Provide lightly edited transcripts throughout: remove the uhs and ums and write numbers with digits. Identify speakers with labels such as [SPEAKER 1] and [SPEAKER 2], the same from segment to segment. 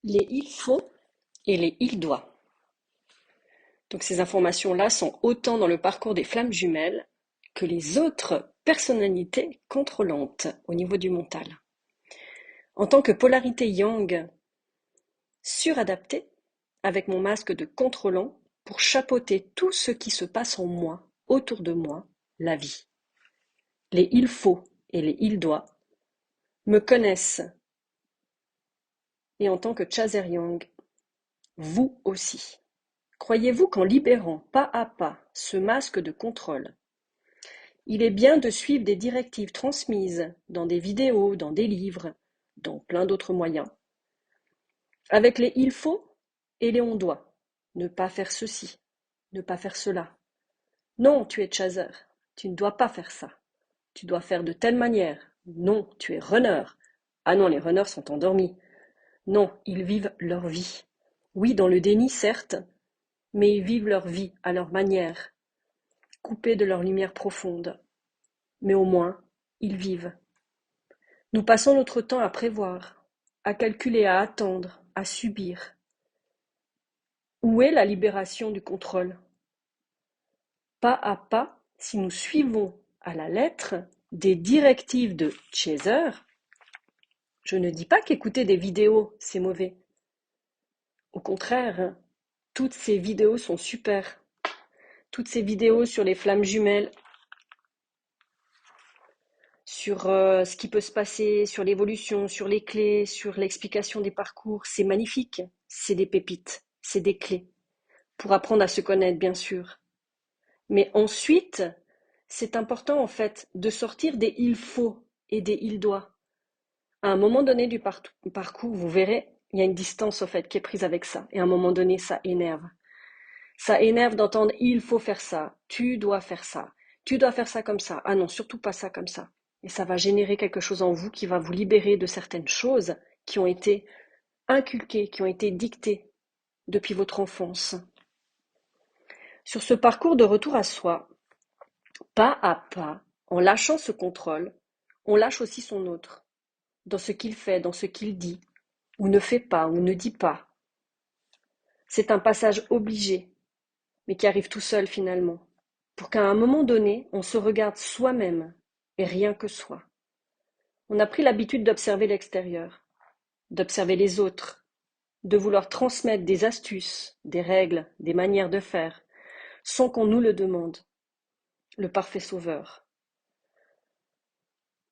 [SPEAKER 1] Les il faut et les il doit. Donc ces informations-là sont autant dans le parcours des flammes jumelles que les autres personnalités contrôlantes au niveau du mental. En tant que polarité yang suradaptée, avec mon masque de contrôlant pour chapeauter tout ce qui se passe en moi, autour de moi, la vie. Les il faut et les il doit me connaissent et en tant que Chaser Yang, vous aussi. Croyez-vous qu'en libérant pas à pas ce masque de contrôle, il est bien de suivre des directives transmises dans des vidéos, dans des livres, dans plein d'autres moyens, avec les il faut et les on doit. Ne pas faire ceci, ne pas faire cela. Non, tu es chaser, tu ne dois pas faire ça. Tu dois faire de telle manière. Non, tu es runner. Ah non, les runners sont endormis. Non, ils vivent leur vie. Oui, dans le déni, certes, mais ils vivent leur vie à leur manière, coupés de leur lumière profonde. Mais au moins, ils vivent. Nous passons notre temps à prévoir, à calculer, à attendre, à subir. Où est la libération du contrôle? Pas à pas, si nous suivons à la lettre des directives de Chaser, je ne dis pas qu'écouter des vidéos, c'est mauvais. Au contraire, toutes ces vidéos sont super. Toutes ces vidéos sur les flammes jumelles, sur ce qui peut se passer, sur l'évolution, sur les clés, sur l'explication des parcours, c'est magnifique. C'est des pépites, c'est des clés. Pour apprendre à se connaître, bien sûr. Mais ensuite, c'est important en fait de sortir des il faut et des il doit. À un moment donné du parcours, vous verrez, il y a une distance au fait qui est prise avec ça. Et à un moment donné, ça énerve. Ça énerve d'entendre il faut faire ça, tu dois faire ça comme ça. Ah non, surtout pas ça comme ça. Et ça va générer quelque chose en vous qui va vous libérer de certaines choses qui ont été inculquées, qui ont été dictées depuis votre enfance. Sur ce parcours de retour à soi, pas à pas, en lâchant ce contrôle, on lâche aussi son autre, dans ce qu'il fait, dans ce qu'il dit, ou ne fait pas, ou ne dit pas. C'est un passage obligé, mais qui arrive tout seul finalement, pour qu'à un moment donné, on se regarde soi-même, et rien que soi. On a pris l'habitude d'observer l'extérieur, d'observer les autres, de vouloir transmettre des astuces, des règles, des manières de faire, sans qu'on nous le demande. Le parfait sauveur.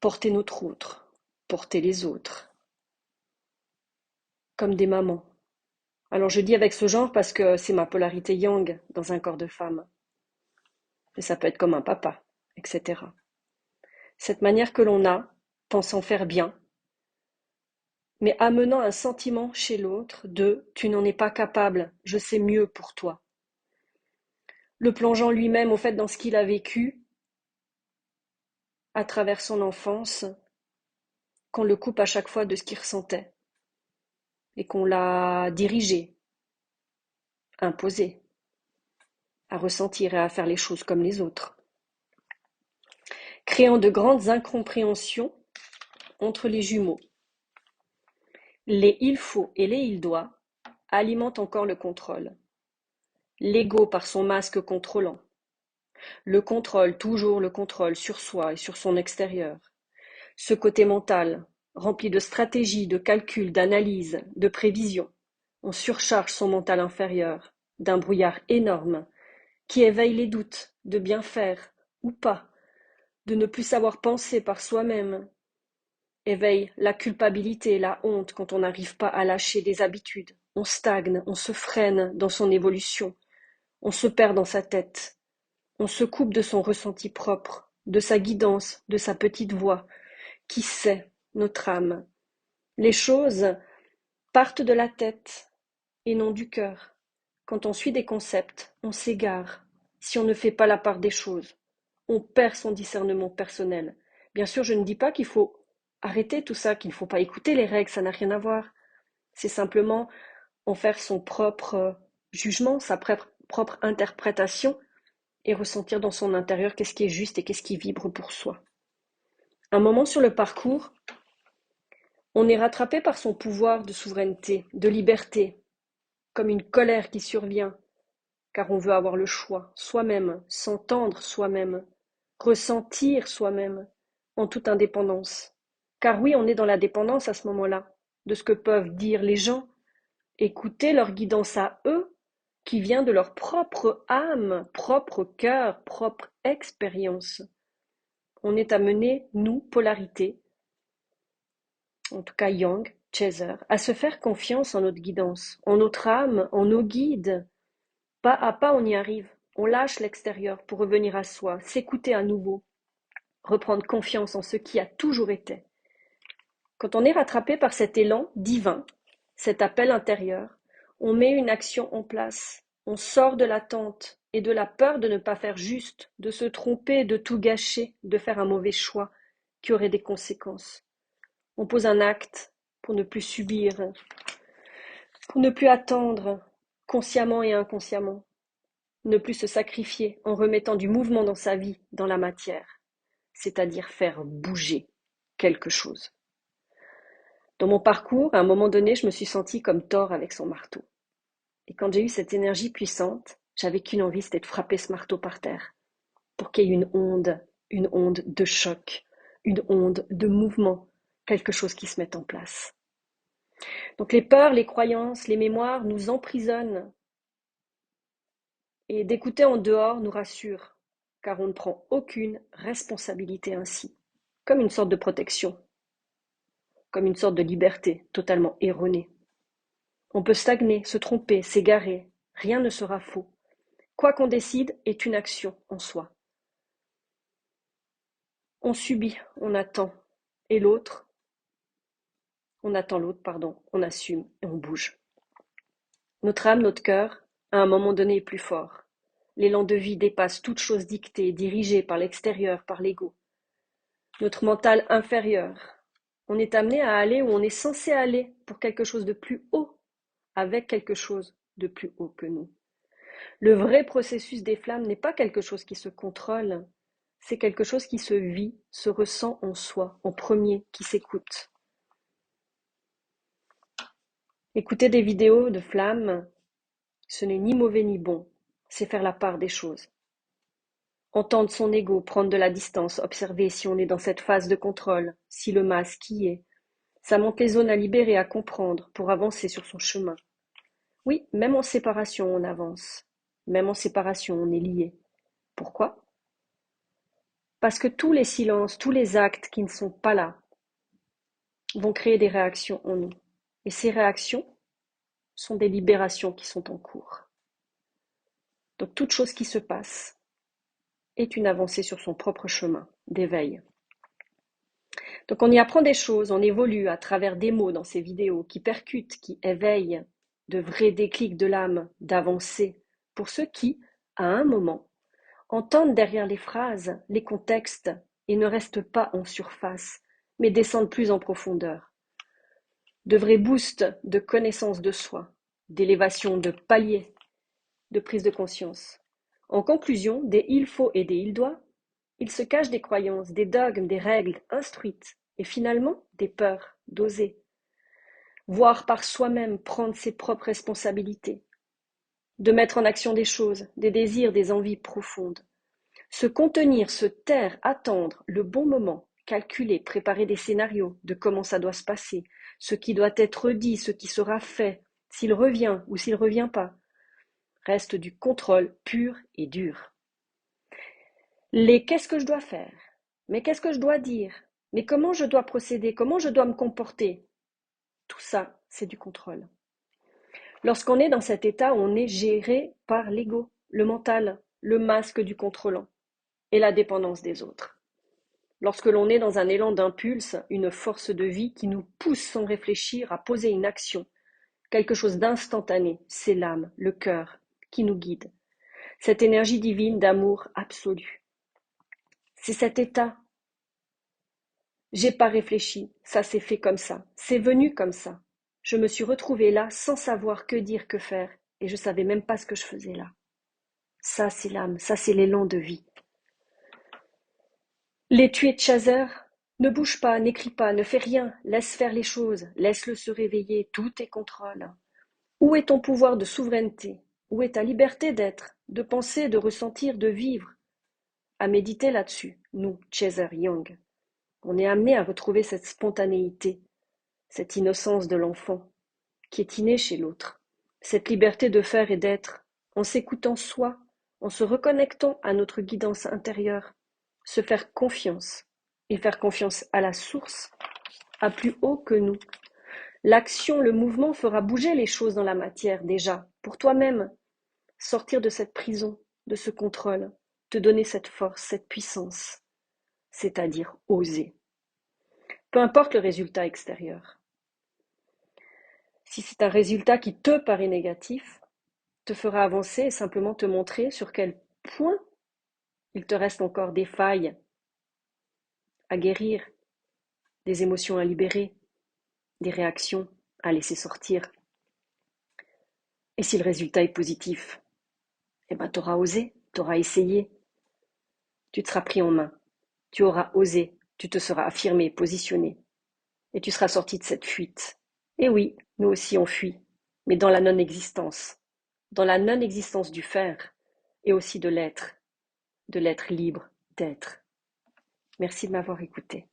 [SPEAKER 1] Porter notre autre, porter les autres, comme des mamans. Alors je dis avec ce genre parce que c'est ma polarité yang dans un corps de femme. Mais ça peut être comme un papa, etc. Cette manière que l'on a, pensant faire bien, mais amenant un sentiment chez l'autre de tu n'en es pas capable, je sais mieux pour toi. Le plongeant lui-même au fait dans ce qu'il a vécu à travers son enfance, qu'on le coupe à chaque fois de ce qu'il ressentait et qu'on l'a dirigé, imposé à ressentir et à faire les choses comme les autres, créant de grandes incompréhensions entre les jumeaux. Les il faut et les il doit alimentent encore le contrôle. L'ego par son masque contrôlant. Le contrôle, toujours le contrôle sur soi et sur son extérieur. Ce côté mental, rempli de stratégies, de calculs, d'analyses, de prévisions. On surcharge son mental inférieur d'un brouillard énorme qui éveille les doutes de bien faire ou pas, de ne plus savoir penser par soi-même, éveille la culpabilité, la honte quand on n'arrive pas à lâcher des habitudes. On stagne, on se freine dans son évolution, on se perd dans sa tête, on se coupe de son ressenti propre, de sa guidance, de sa petite voix, qui sait, notre âme. Les choses partent de la tête et non du cœur. Quand on suit des concepts, on s'égare. Si on ne fait pas la part des choses, on perd son discernement personnel. Bien sûr, je ne dis pas qu'il faut arrêter tout ça, qu'il ne faut pas écouter les règles, ça n'a rien à voir. C'est simplement en faire son propre jugement, sa propre interprétation et ressentir dans son intérieur qu'est-ce qui est juste et qu'est-ce qui vibre pour soi. Un moment sur le parcours, On est rattrapé par son pouvoir de souveraineté, de liberté, comme une colère qui survient, car on veut avoir le choix, soi-même, s'entendre soi-même, ressentir soi-même, en toute indépendance. Car oui, on est dans la dépendance à ce moment-là, de ce que peuvent dire les gens, écouter leur guidance à eux, qui vient de leur propre âme, propre cœur, propre expérience. On est amené, nous, polarité, en tout cas Yang, Chaser, à se faire confiance en notre guidance, en notre âme, en nos guides. Pas à pas, on y arrive. On lâche l'extérieur pour revenir à soi, s'écouter à nouveau, reprendre confiance en ce qui a toujours été. Quand on est rattrapé par cet élan divin, cet appel intérieur, on met une action en place. On sort de l'attente et de la peur de ne pas faire juste, de se tromper, de tout gâcher, de faire un mauvais choix qui aurait des conséquences. On pose un acte pour ne plus subir, pour ne plus attendre, consciemment et inconsciemment. Ne plus se sacrifier en remettant du mouvement dans sa vie, dans la matière, c'est-à-dire faire bouger quelque chose. Dans mon parcours, à un moment donné, je me suis sentie comme Thor avec son marteau. Et quand j'ai eu cette énergie puissante, j'avais qu'une envie, c'était de frapper ce marteau par terre, pour qu'il y ait une onde de choc, une onde de mouvement, quelque chose qui se mette en place. Donc les peurs, les croyances, les mémoires nous emprisonnent. Et d'écouter en dehors nous rassure, car on ne prend aucune responsabilité ainsi, comme une sorte de protection, comme une sorte de liberté totalement erronée. On peut stagner, se tromper, s'égarer, rien ne sera faux. Quoi qu'on décide est une action en soi. On subit, on attend, et l'autre, on attend l'autre, pardon, on assume et on bouge. Notre âme, notre cœur, à un moment donné est plus fort. L'élan de vie dépasse toute chose dictée, dirigée par l'extérieur, par l'ego. Notre mental inférieur. On est amené à aller où on est censé aller pour quelque chose de plus haut, avec quelque chose de plus haut que nous. Le vrai processus des flammes n'est pas quelque chose qui se contrôle, c'est quelque chose qui se vit, se ressent en soi, en premier, qui s'écoute. Écouter des vidéos de flammes, ce n'est ni mauvais ni bon, c'est faire la part des choses. Entendre son ego, prendre de la distance, observer si on est dans cette phase de contrôle, si le masque y est. Ça montre les zones à libérer, à comprendre, pour avancer sur son chemin. Oui, même en séparation, on avance. Même en séparation, on est lié. Pourquoi? Parce que tous les silences, tous les actes qui ne sont pas là vont créer des réactions en nous. Et ces réactions sont des libérations qui sont en cours. Donc toute chose qui se passe est une avancée sur son propre chemin d'éveil. Donc on y apprend des choses, on évolue à travers des mots dans ces vidéos qui percutent, qui éveillent, de vrais déclics de l'âme, d'avancer, pour ceux qui, à un moment, entendent derrière les phrases, les contextes, et ne restent pas en surface, mais descendent plus en profondeur. De vrais boosts de connaissance de soi, d'élévation de paliers, de prise de conscience. En conclusion, des il faut et des il doit, il se cache des croyances, des dogmes, des règles instruites, et finalement des peurs d'oser. Voir par soi-même prendre ses propres responsabilités, de mettre en action des choses, des désirs, des envies profondes. Se contenir, se taire, attendre le bon moment, calculer, préparer des scénarios de comment ça doit se passer, ce qui doit être dit, ce qui sera fait, s'il revient ou s'il ne revient pas, reste du contrôle pur et dur. Les qu'est-ce que je dois faire? Mais qu'est-ce que je dois dire? Mais comment je dois procéder? Comment je dois me comporter? Tout ça, c'est du contrôle. Lorsqu'on est dans cet état, on est géré par l'ego, le mental, le masque du contrôlant et la dépendance des autres. Lorsque l'on est dans un élan d'impulse, une force de vie qui nous pousse sans réfléchir à poser une action, quelque chose d'instantané, c'est l'âme, le cœur, qui nous guide. Cette énergie divine d'amour absolu. C'est cet état. J'ai pas réfléchi, ça s'est fait comme ça, c'est venu comme ça. Je me suis retrouvée là sans savoir que dire, que faire, et je savais même pas ce que je faisais là. Ça, c'est l'âme, ça, c'est l'élan de vie. Les tués de Chaser, Ne bouge pas, n'écris pas, ne fais rien, laisse faire les choses, laisse-le se réveiller, tout est contrôle. Où est ton pouvoir de souveraineté? Où est ta liberté d'être, de penser, de ressentir, de vivre? À méditer là-dessus, nous, Chaser Young. On est amené à retrouver cette spontanéité, cette innocence de l'enfant, qui est innée chez l'autre, cette liberté de faire et d'être, en s'écoutant soi, en se reconnectant à notre guidance intérieure, se faire confiance et faire confiance à la source, à plus haut que nous. L'action, le mouvement fera bouger les choses dans la matière déjà, pour toi-même, sortir de cette prison, de ce contrôle, te donner cette force, cette puissance, c'est-à-dire oser. Peu importe le résultat extérieur. Si c'est un résultat qui te paraît négatif, te fera avancer et simplement te montrer sur quel point il te reste encore des failles à guérir, des émotions à libérer, des réactions à laisser sortir. Et si le résultat est positif, eh ben tu auras osé, tu auras essayé, tu te seras pris en main, tu auras osé, tu te seras affirmé, positionné, et tu seras sorti de cette fuite. Et oui, nous aussi on fuit, mais dans la non-existence, dans la non-existence du faire, et aussi de l'être libre d'être. Merci de m'avoir écouté.